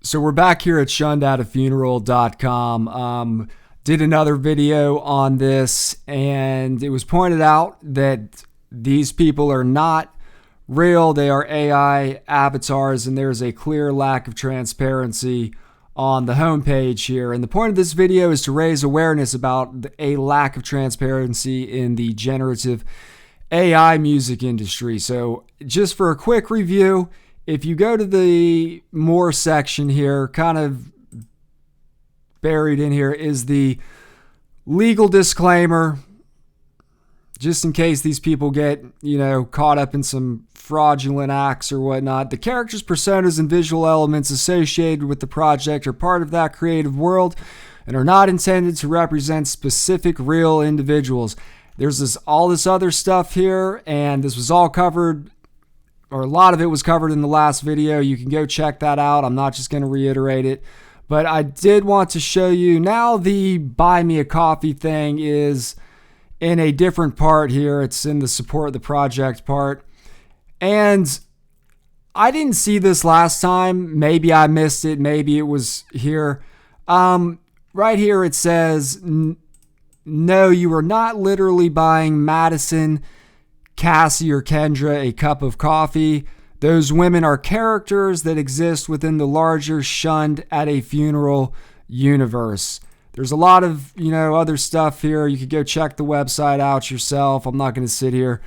So we're back here at shunnedatafuneral.com. Did another video on this, and it was pointed out that these people are not real. They are AI avatars, and there's a clear lack of transparency on the homepage here. And the point of this video is to raise awareness about a lack of transparency in the generative AI music industry. So just for a quick review, if you go to the more section here, kind of buried in here is the legal disclaimer, just in case these people get, caught up in some fraudulent acts or whatnot. The characters, personas, and visual elements associated with the project are part of that creative world and are not intended to represent specific real individuals. There's all this other stuff here, and this was all covered, or a lot of it was covered in the last video. You can go check that out. I'm not just going to reiterate it. But I did want to show you, now the buy me a coffee thing is in a different part here. It's in the support the project part. And I didn't see this last time. Maybe I missed it. Maybe it was here. Right here it says, no, you are not literally buying Madison, Cassie, or Kendra a cup of coffee. Those women are characters that exist within the larger Shunned at a Funeral universe. There's a lot of, other stuff here. You could go check the website out yourself. I'm not going to sit here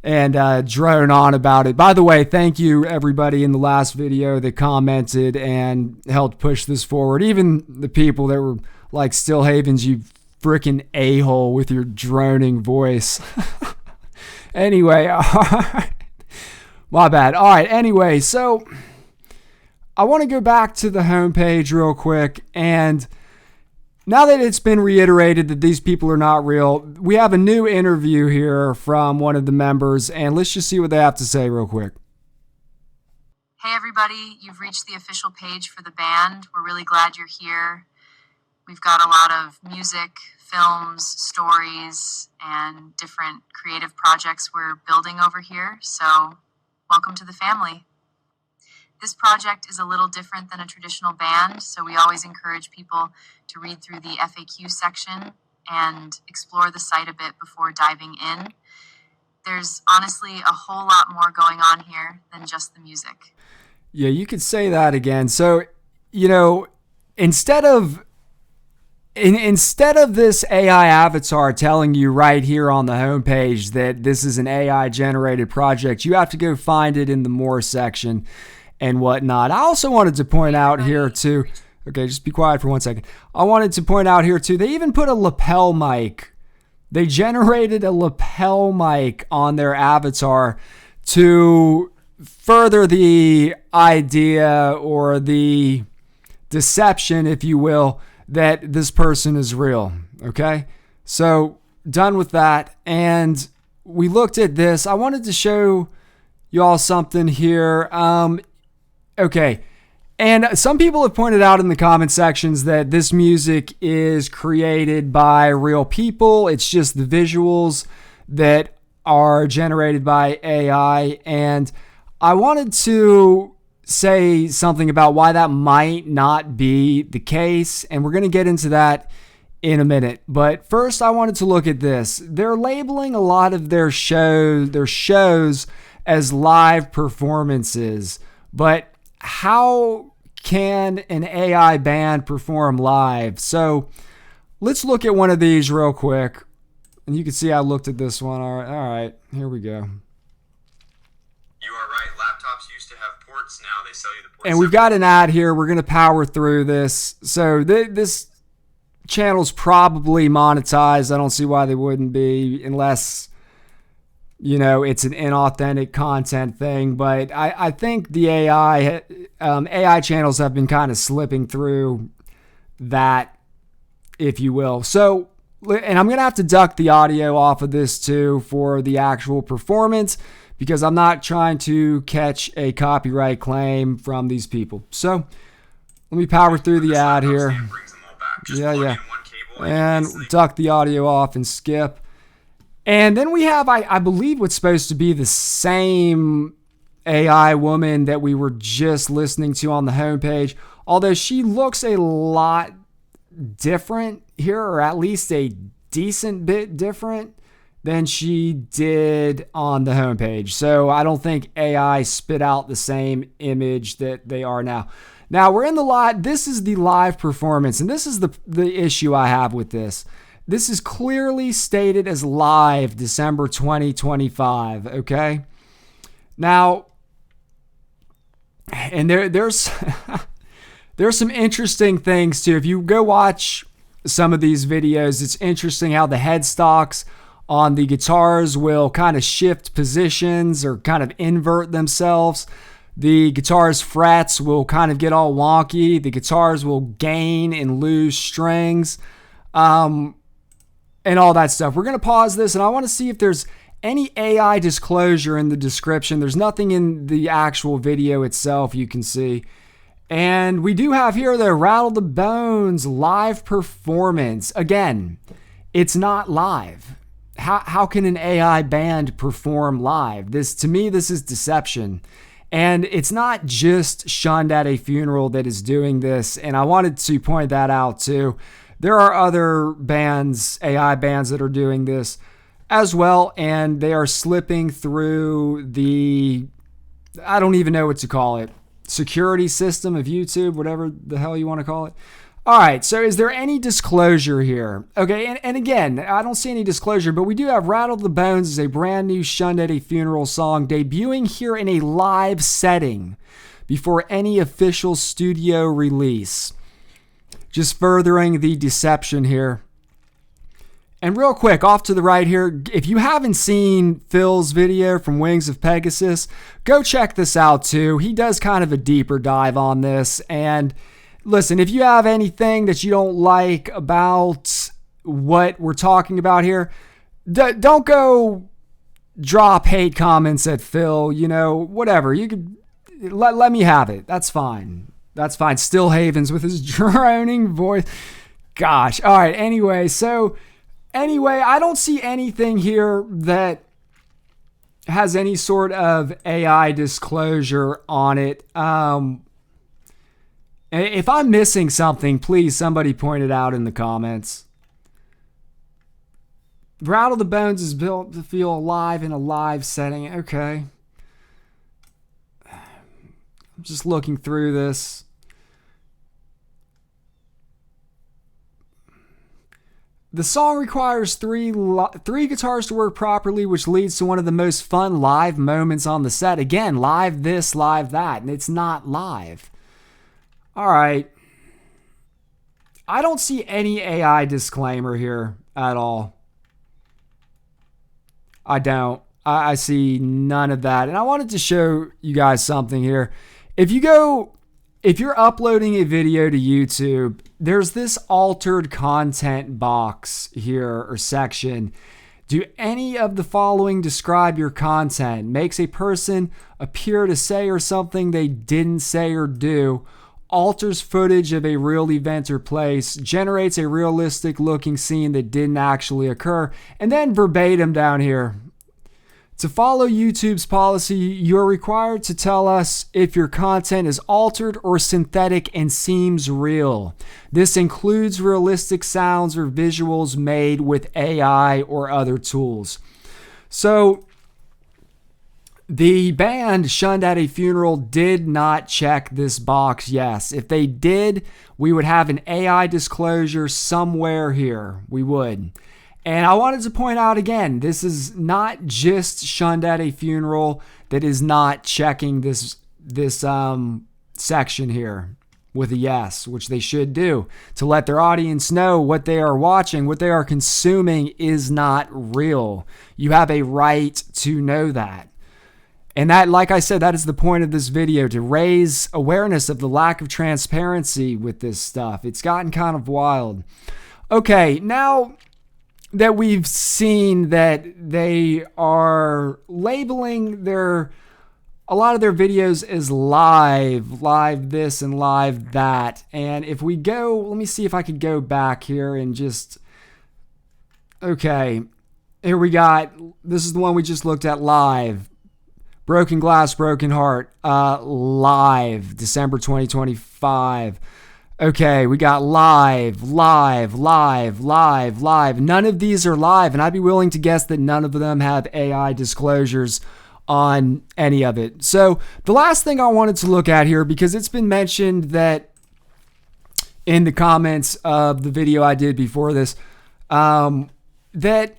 and drone on about it. By the way, thank you everybody in the last video that commented and helped push this forward. Even the people that were like, Still Havens, you freaking a-hole with your droning voice. Anyway, all right. My bad. All right, anyway, so I want to go back to the homepage real quick, and now that it's been reiterated that these people are not real, we have a new interview here from one of the members, and let's just see what they have to say real quick. Hey everybody, you've reached the official page for the band. We're really glad you're here. We've got a lot of music, films, stories, and different creative projects we're building over here, so welcome to the family. This project is a little different than a traditional band, so we always encourage people to read through the FAQ section and explore the site a bit before diving in. There's honestly a whole lot more going on here than just the music. Yeah, you could say that again. So, instead of this AI avatar telling you right here on the homepage that this is an AI generated project, you have to go find it in the more section and whatnot. I also wanted to point out here too, okay, just be quiet for 1 second. I wanted to point out here too, they even put a lapel mic. They generated a lapel mic on their avatar to further the idea or the deception, if you will, that this person is real. Okay, so done with that, and we looked at this. I wanted to show y'all something here. Okay, and some people have pointed out in the comment sections that this music is created by real people. It's just the visuals that are generated by AI, and I wanted to say something about why that might not be the case, and we're going to get into that in a minute. But first, I wanted to look at this. They're labeling a lot of their shows as live performances, but how can an AI band perform live? So let's look at one of these real quick, and you can see I looked at this one. All right, here we go. You are right. Laptops used to have ports. Now they sell you the ports. And we've got an ad here. We're going to power through this. So this channel's probably monetized. I don't see why they wouldn't be, unless, it's an inauthentic content thing. But I think the AI channels have been kind of slipping through that, if you will. So, and I'm going to have to duck the audio off of this too for the actual performance, because I'm not trying to catch a copyright claim from these people. So let me power through the ad here. Yeah. And duck the audio off and skip. And then we have, I believe, what's supposed to be the same AI woman that we were just listening to on the homepage, although she looks a lot different here, or at least a decent bit different than she did on the homepage. So I don't think AI spit out the same image that they are now. Now we're in the live. This is the live performance, and this is the issue I have with this. This is clearly stated as live December 2025. Okay. Now, and there's there's some interesting things too. If you go watch some of these videos, it's interesting how the headstocks on the guitars will kind of shift positions or kind of invert themselves. The guitar's frets will kind of get all wonky. The guitars will gain and lose strings, and all that stuff. We're going to pause this, and I want to see if there's any AI disclosure in the description. There's nothing in the actual video itself you can see. And we do have here the Rattle the Bones live performance. Again, it's not live. How can an AI band perform live? To me, this is deception. And it's not just Shunned at a Funeral that is doing this. And I wanted to point that out too. There are other bands, AI bands, that are doing this as well. And they are slipping through the, I don't even know what to call it, security system of YouTube, whatever the hell you want to call it. All right, so is there any disclosure here? Okay, and again, I don't see any disclosure, but we do have Rattle the Bones as a brand new Shunned at a Funeral song debuting here in a live setting before any official studio release. Just furthering the deception here. And real quick, off to the right here, if you haven't seen Phil's video from Wings of Pegasus, go check this out too. He does kind of a deeper dive on this. And listen, if you have anything that you don't like about what we're talking about here, don't go drop hate comments at Phil, whatever. You could let me have it. That's fine. That's fine. Still Havens with his droning voice. Gosh. All right. Anyway, I don't see anything here that has any sort of AI disclosure on it. If I'm missing something, please somebody point it out in the comments. Rattle the Bones is built to feel alive in a live setting. Okay. I'm just looking through this. The song requires three guitars to work properly, which leads to one of the most fun live moments on the set. Again, live this, live that, and it's not live. All right. I don't see any AI disclaimer here at all. I don't. I see none of that. And I wanted to show you guys something here. If you're uploading a video to YouTube, there's this altered content box here or section. Do any of the following describe your content? Makes a person appear to say or something they didn't say or do. Alters footage of a real event or place. Generates a realistic looking scene that didn't actually occur. And then verbatim down here. To follow YouTube's policy, you're required to tell us if your content is altered or synthetic and seems real. This includes realistic sounds or visuals made with AI or other tools. So, the band Shunned at a Funeral did not check this box, yes. If they did, we would have an AI disclosure somewhere here. We would. And I wanted to point out again, this is not just Shunned at a Funeral that is not checking this section here with a yes, which they should do to let their audience know what they are watching, what they are consuming is not real. You have a right to know that. And that, like I said, that is the point of this video, to raise awareness of the lack of transparency with this stuff. It's gotten kind of wild. Okay, now that we've seen that they are labeling a lot of their videos as live this and live that. And if we go, let me see if I could go back here and just, okay, here we got, this is the one we just looked at live. Broken Glass, Broken Heart, live, December 2025. Okay, we got live. None of these are live, and I'd be willing to guess that none of them have AI disclosures on any of it. So the last thing I wanted to look at here, because it's been mentioned that in the comments of the video I did before this, that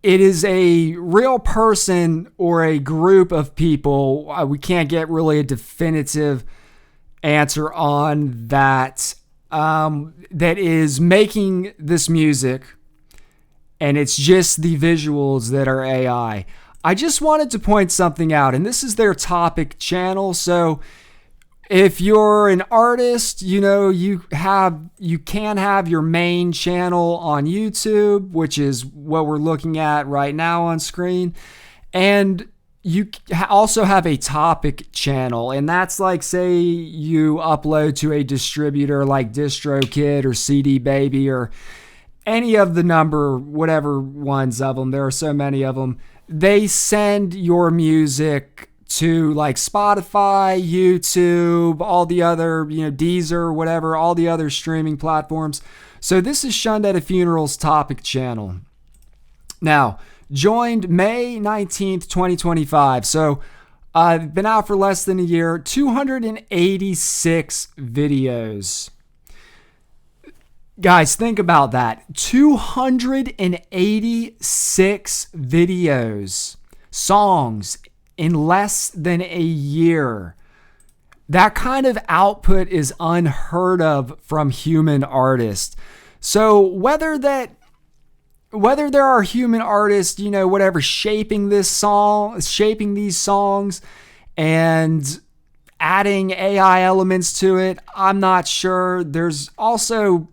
it is a real person or a group of people. We can't get really a definitive answer on that, that is making this music, and it's just the visuals that are AI. I just wanted to point something out, and this is their topic channel. So if you're an artist, you know, you can have your main channel on YouTube, which is what we're looking at right now on screen. And you also have a topic channel, and that's like, say you upload to a distributor like DistroKid or CD Baby or any of the whatever ones of them. There are so many of them. They send your music to like Spotify, YouTube, all the other, Deezer, whatever, all the other streaming platforms. So this is Shunned at a Funeral's topic channel. Now, joined May 19th, 2025. So been out for less than a year, 286 videos. Guys, think about that. 286 videos, songs, in less than a year. That kind of output is unheard of from human artists. So whether there are human artists, shaping these songs and adding AI elements to it, I'm not sure. There's also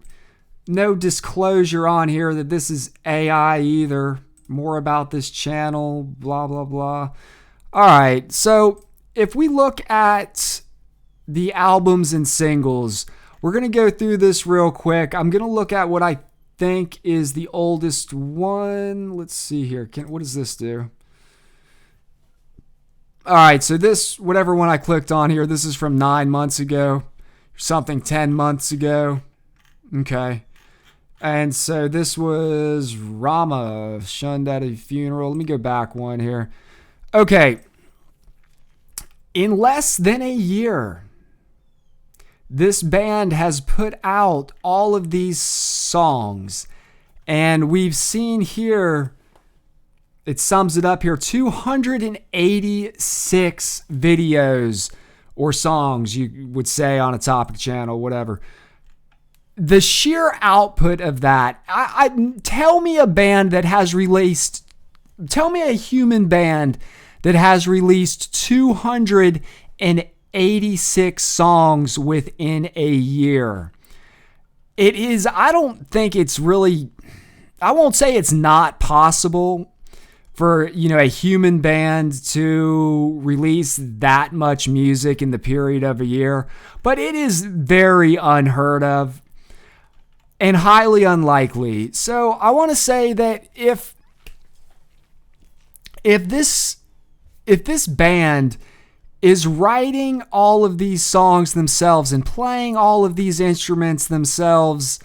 no disclosure on here that this is AI either. More about this channel, blah, blah, blah. All right, so if we look at the albums and singles, we're going to go through this real quick. I'm going to look at what I think is the oldest one. Let's see here. What does this do? All right, so this, whatever one I clicked on here, this is from 9 months ago, something 10 months ago. Okay. And so this was Rama, Shunned at a Funeral. Let me go back one here. Okay, in less than a year, this band has put out all of these songs, and we've seen here, it sums it up here, 286 videos or songs, you would say, on a topic channel, whatever. The sheer output of that, tell me a human band that has released 286 songs within a year. It is, I don't think it's really, I won't say it's not possible for, a human band to release that much music in the period of a year, but it is very unheard of and highly unlikely. So I want to say that if this band is writing all of these songs themselves and playing all of these instruments themselves,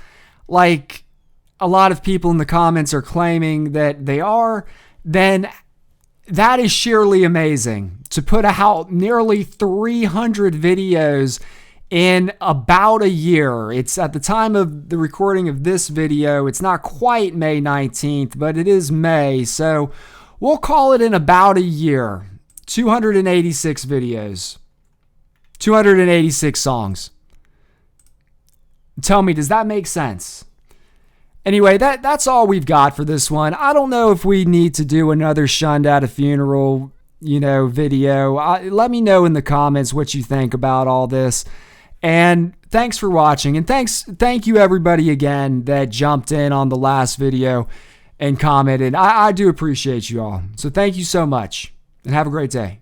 like a lot of people in the comments are claiming that they are, then that is sheerly amazing. To put out nearly 300 videos in about a year. It's at the time of the recording of this video, it's not quite May 19th, but it is May, so we'll call it in about a year. 286 videos. 286 songs. Tell me, does that make sense? Anyway, that's all we've got for this one. I don't know if we need to do another Shunned at a Funeral, video. Let me know in the comments what you think about all this. And thanks for watching. And thank you everybody again that jumped in on the last video and commented. I do appreciate you all. So thank you so much and have a great day.